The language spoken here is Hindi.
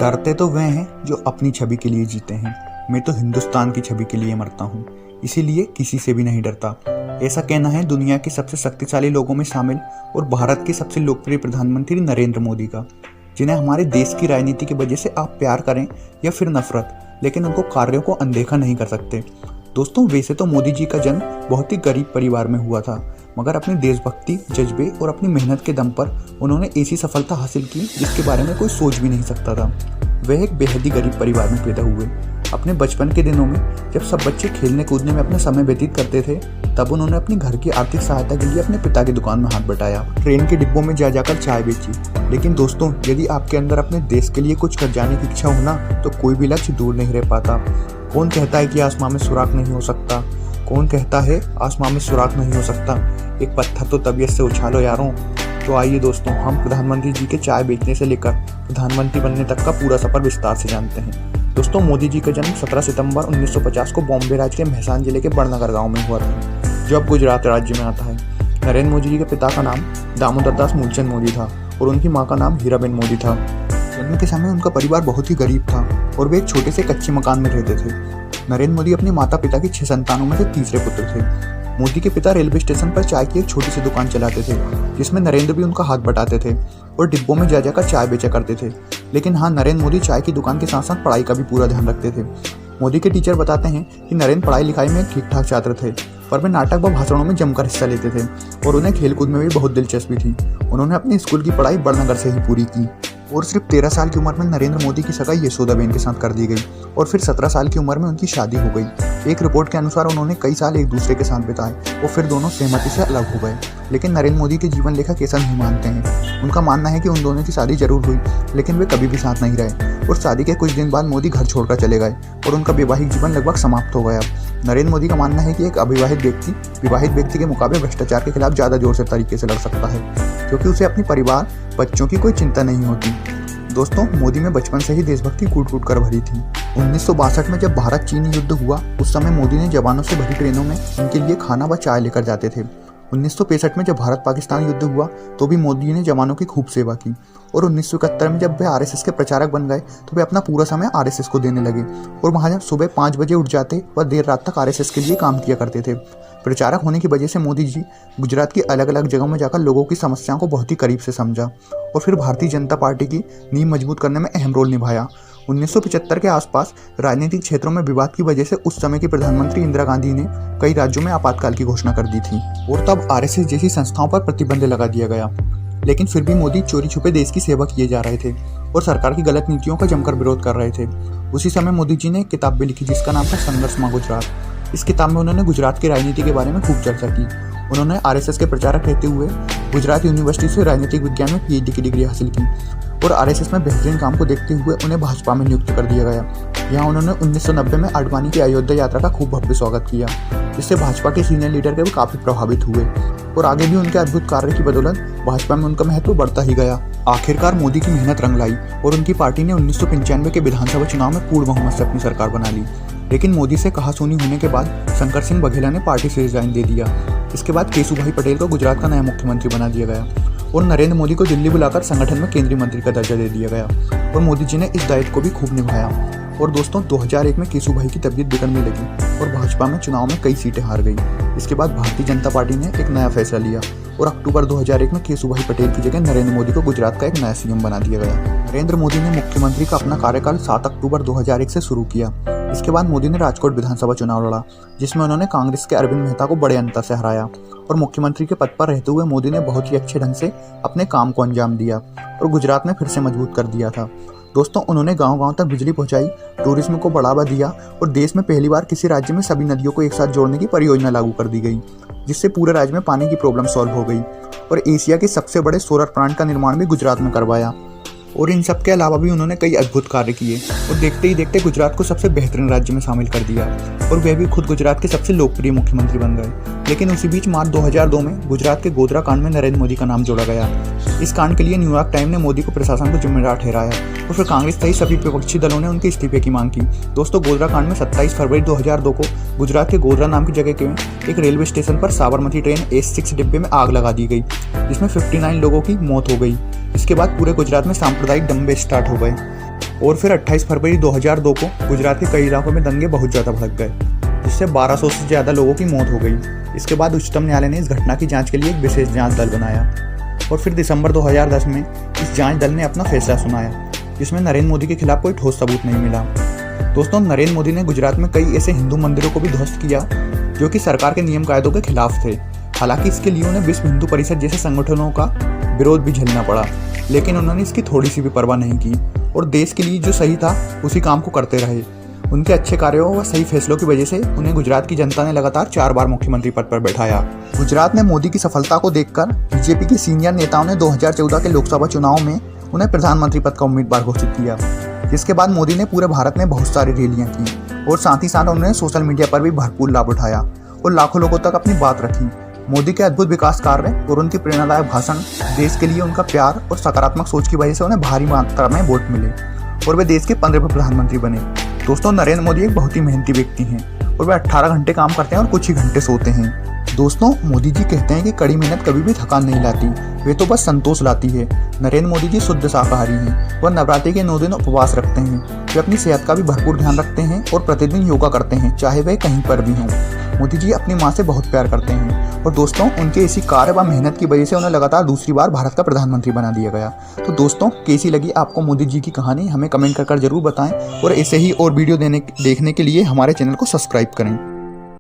डरते तो वे हैं जो अपनी छवि के लिए जीते हैं। मैं तो हिंदुस्तान की छवि के लिए मरता हूँ, इसीलिए किसी से भी नहीं डरता। ऐसा कहना है दुनिया के सबसे शक्तिशाली लोगों में शामिल और भारत के सबसे लोकप्रिय प्रधानमंत्री नरेंद्र मोदी का, जिन्हें हमारे देश की राजनीति की वजह से आप प्यार करें या फिर नफरत, लेकिन उनको कार्यों को अनदेखा नहीं कर सकते। दोस्तों, वैसे तो मोदी जी का जन्म बहुत ही गरीब परिवार में हुआ था, मगर अपनी देशभक्ति, जज्बे और अपनी मेहनत के दम पर उन्होंने ऐसी सफलता हासिल की जिसके बारे में कोई सोच भी नहीं सकता था। वह एक बेहद ही गरीब परिवार में पैदा हुए। अपने बचपन के दिनों में जब सब बच्चे खेलने कूदने में अपना समय व्यतीत करते थे, तब उन्होंने अपने घर की आर्थिक सहायता के लिए अपने पिता की दुकान में हाथ बटाया, ट्रेन के डिब्बों में जा जाकर चाय बेची। लेकिन दोस्तों, यदि आपके अंदर अपने देश के लिए कुछ कर जाने की इच्छा हो ना, तो कोई भी लक्ष्य दूर नहीं रह पाता। कौन कहता है कि आसमान में सुराख नहीं हो सकता? कौन कहता है आसमान में सुराख नहीं हो सकता? एक पत्थर तो तबीयत से उछालो यारों। तो आइए दोस्तों, हम प्रधानमंत्री जी के चाय बेचने से लेकर प्रधानमंत्री बनने तक का पूरा सफर विस्तार से जानते हैं। दोस्तों, मोदी जी का जन्म 17 सितंबर 1950 को बॉम्बे राज्य के मेहसान जिले के बड़नगर गांव में हुआ था, जो अब गुजरात राज्य में आता है। नरेंद्र मोदी जी के पिता का नाम दामोदर दास मूलचंद मोदी था और उनकी मां का नाम हीराबेन मोदी था। जन्म के समय उनका परिवार बहुत ही गरीब था और वे एक छोटे से कच्चे मकान में रहते थे। नरेंद्र मोदी अपने माता पिता की 6 संतानों में से तीसरे पुत्र थे। मोदी के पिता रेलवे स्टेशन पर चाय की एक छोटी सी दुकान चलाते थे, जिसमें नरेंद्र भी उनका हाथ बटाते थे और डिब्बों में जा जाकर चाय बेचा करते थे। लेकिन हाँ, नरेंद्र मोदी चाय की दुकान के साथ साथ पढ़ाई का भी पूरा ध्यान रखते थे। मोदी के टीचर बताते हैं कि नरेंद्र पढ़ाई लिखाई में ठीक ठाक छात्र थे, पर वे नाटक व भाषणों में जमकर हिस्सा लेते थे और उन्हें खेलकूद में भी बहुत दिलचस्पी थी। उन्होंने अपनी स्कूल की पढ़ाई बड़नगर से ही पूरी की और सिर्फ 13 साल की उम्र में नरेंद्र मोदी की सगाई यशोदाबेन के साथ कर दी गई और फिर 17 साल की उम्र में उनकी शादी हो गई। एक रिपोर्ट के अनुसार उन्होंने कई साल एक दूसरे के साथ बिताए और फिर दोनों सहमति से अलग हो गए। लेकिन नरेंद्र मोदी के जीवन लेखक ऐसा नहीं मानते हैं। उनका मानना है कि उन दोनों की शादी जरूर हुई, लेकिन वे कभी भी साथ नहीं रहे और शादी के कुछ दिन बाद मोदी घर छोड़कर चले गए और उनका वैवाहिक जीवन लगभग समाप्त हो गया। नरेंद्र मोदी का मानना है कि एक अविवाहित व्यक्ति विवाहित व्यक्ति के मुकाबले भ्रष्टाचार के खिलाफ ज़्यादा जोर से तरीके से लड़ सकता है, क्योंकि उसे अपने परिवार, बच्चों की कोई चिंता नहीं होती। दोस्तों, मोदी में बचपन से ही देशभक्ति कूट कूट कर भरी थी। 1962 में जब भारत चीन युद्ध हुआ, उस समय मोदी ने जवानों से भरी ट्रेनों में उनके लिए खाना व चाय लेकर जाते थे। 1965 में जब भारत पाकिस्तान युद्ध हुआ, तो भी मोदी ने जवानों की खूब सेवा की और 1971 में जब वे आरएसएस के प्रचारक बन गए, तो वे अपना पूरा समय आरएसएस को देने लगे और वहाँ जब सुबह 5 बजे उठ जाते व देर रात तक आरएसएस के लिए काम किया करते थे। प्रचारक होने की वजह से मोदी जी गुजरात की अलग अलग जगहों में जाकर लोगों की समस्याओं को बहुत ही करीब से समझा और फिर भारतीय जनता पार्टी की नींव मजबूत करने में अहम रोल निभाया। 1975 के आसपास राजनीतिक क्षेत्रों में विवाद की वजह से उस समय की प्रधानमंत्री इंदिरा गांधी ने कई राज्यों में आपातकाल की घोषणा कर दी थी और तब आरएसएस जैसी संस्थाओं पर प्रतिबंध लगा दिया गया। लेकिन फिर भी मोदी चोरी छुपे देश की सेवा किए जा रहे थे और सरकार की गलत नीतियों का जमकर विरोध कर रहे थे। उसी समय मोदी जी ने एक किताब भी लिखी जिसका नाम था संघर्ष मां गुजरात। इस किताब में उन्होंने गुजरात की राजनीति के बारे में खूब चर्चा की। उन्होंने आरएसएस के प्रचारक रहते हुए गुजरात यूनिवर्सिटी से राजनीतिक विज्ञान में पीएचडी की डिग्री हासिल की और आरएसएस में बेहतरीन काम को देखते हुए उन्हें भाजपा में नियुक्त कर दिया गया। यहाँ उन्होंने 1990 में आडवाणी की अयोध्या यात्रा का खूब भव्य स्वागत किया, जिससे भाजपा के सीनियर लीडर के वो काफी प्रभावित हुए और आगे भी उनके अद्भुत कार्य की बदौलत भाजपा में उनका महत्व बढ़ता ही गया। आखिरकार मोदी की मेहनत रंग लाई और उनकी पार्टी ने 1995 के विधानसभा चुनाव में पूर्ण बहुमत से अपनी सरकार बना ली। लेकिन मोदी से कहासुनी होने के बाद शंकर सिंह बघेला ने पार्टी से रिजाइन दे दिया। इसके बाद केशुभाई पटेल को गुजरात का नया मुख्यमंत्री बना दिया गया और नरेंद्र मोदी को दिल्ली बुलाकर संगठन में केंद्रीय मंत्री का दर्जा दे दिया गया और मोदी जी ने इस दायित्व को भी खूब निभाया। और दोस्तों, 2001 में केशुभाई की तबीयत बिगड़ने लगी और भाजपा में चुनाव में कई सीटें हार गई। इसके बाद भारतीय जनता पार्टी ने एक नया फैसला लिया और अक्टूबर 2001 में केशुभाई पटेल की जगह नरेंद्र मोदी को गुजरात का एक नया सीएम बना दिया गया। नरेंद्र मोदी ने मुख्यमंत्री का अपना कार्यकाल 7 अक्टूबर 2001 से शुरू किया। इसके बाद मोदी ने राजकोट विधानसभा चुनाव लड़ा, जिसमें उन्होंने कांग्रेस के अरविंद मेहता को बड़े अंतर से हराया और मुख्यमंत्री के पद पर रहते हुए मोदी ने बहुत ही अच्छे ढंग से अपने काम को अंजाम दिया और गुजरात में फिर से मजबूत कर दिया था। दोस्तों, उन्होंने गांव-गांव तक बिजली पहुंचाई, टूरिज्म को बढ़ावा दिया और देश में पहली बार किसी राज्य में सभी नदियों को एक साथ जोड़ने की परियोजना लागू कर दी गई, जिससे पूरे राज्य में पानी की प्रॉब्लम सॉल्व हो गई और एशिया के सबसे बड़े सोलर प्लांट का निर्माण भी गुजरात में करवाया। और इन सब के अलावा भी उन्होंने कई अद्भुत कार्य किए और देखते ही देखते गुजरात को सबसे बेहतरीन राज्य में शामिल कर दिया और वे भी खुद गुजरात के सबसे लोकप्रिय मुख्यमंत्री बन गए। लेकिन उसी बीच मार्च 2002 में गुजरात के गोधरा कांड में नरेंद्र मोदी का नाम जोड़ा गया। इस कांड के लिए न्यूयॉर्क टाइम ने मोदी को प्रशासन को जिम्मेदार ठहराया और फिर कांग्रेस सहित सभी विपक्षी दलों ने उनके इस्तीफे की मांग की। दोस्तों, गोधरा कांड में 27 फरवरी 2002 को गुजरात के गोधरा नाम की जगह के एक रेलवे स्टेशन पर साबरमती ट्रेन S6 डिब्बे में आग लगा दी गई, जिसमें 59 लोगों की मौत हो गई। इसके बाद पूरे गुजरात में सांप्रदायिक दंगे स्टार्ट हो गए और फिर 28 फरवरी 2002 को गुजरात के कई इलाकों में दंगे बहुत ज़्यादा भड़क गए, जिससे 1200 से ज़्यादा लोगों की मौत हो गई। इसके बाद उच्चतम न्यायालय ने इस घटना की जांच के लिए एक विशेष जांच दल बनाया और फिर दिसंबर 2010 में इस जांच दल ने अपना फैसला सुनाया, जिसमें नरेंद्र मोदी के खिलाफ कोई ठोस सबूत नहीं मिला। दोस्तों, नरेंद्र मोदी ने गुजरात में कई ऐसे हिंदू मंदिरों को भी ध्वस्त किया जो कि सरकार के नियम कायदों के खिलाफ थे। हालांकि इसके लिए उन्हें विश्व हिंदू परिषद जैसे संगठनों का विरोध भी झेलना पड़ा, लेकिन उन्होंने इसकी थोड़ी सी भी परवाह नहीं की और देश के लिए जो सही था उसी काम को करते रहे। उनके अच्छे कार्यों व सही फैसलों की वजह से उन्हें गुजरात की जनता ने लगातार 4 बार मुख्यमंत्री पद पर बैठाया। गुजरात में मोदी की सफलता को देखकर बीजेपी के सीनियर नेताओं ने 2014 के लोकसभा चुनाव में उन्हें प्रधानमंत्री पद का उम्मीदवार घोषित किया, जिसके बाद मोदी ने पूरे भारत में बहुत सारी रैलियां की और साथ ही साथ उन्होंने सोशल मीडिया पर भी भरपूर लाभ उठाया और लाखों लोगों तक अपनी बात रखी। मोदी के अद्भुत विकास कार्य और उनके प्रेरणादायक भाषण, देश के लिए उनका प्यार और सकारात्मक सोच की वजह से उन्हें भारी मात्रा में वोट मिले और वे देश के 15वें प्रधानमंत्री बने। दोस्तों, नरेंद्र मोदी एक बहुत ही मेहनती व्यक्ति हैं और वे 18 घंटे काम करते हैं और कुछ ही घंटे सोते हैं। दोस्तों, मोदी जी कहते हैं कि कड़ी मेहनत कभी भी थकान नहीं लाती, वे तो बस संतोष लाती है। नरेंद्र मोदी जी शुद्ध शाकाहारी हैं। वह नवरात्रि के 9 दिन उपवास रखते हैं। वे अपनी सेहत का भी भरपूर ध्यान रखते हैं और प्रतिदिन योगा करते हैं, चाहे वे कहीं पर भी हों। मोदी जी अपनी माँ से बहुत प्यार करते हैं और दोस्तों, उनके इसी कार्य व मेहनत की वजह से उन्हें लगातार दूसरी बार भारत का प्रधानमंत्री बना दिया गया। तो दोस्तों, कैसी लगी आपको मोदी जी की कहानी, हमें कमेंट कर जरूर बताएं और ऐसे ही और वीडियो देखने के लिए हमारे चैनल को सब्सक्राइब करें।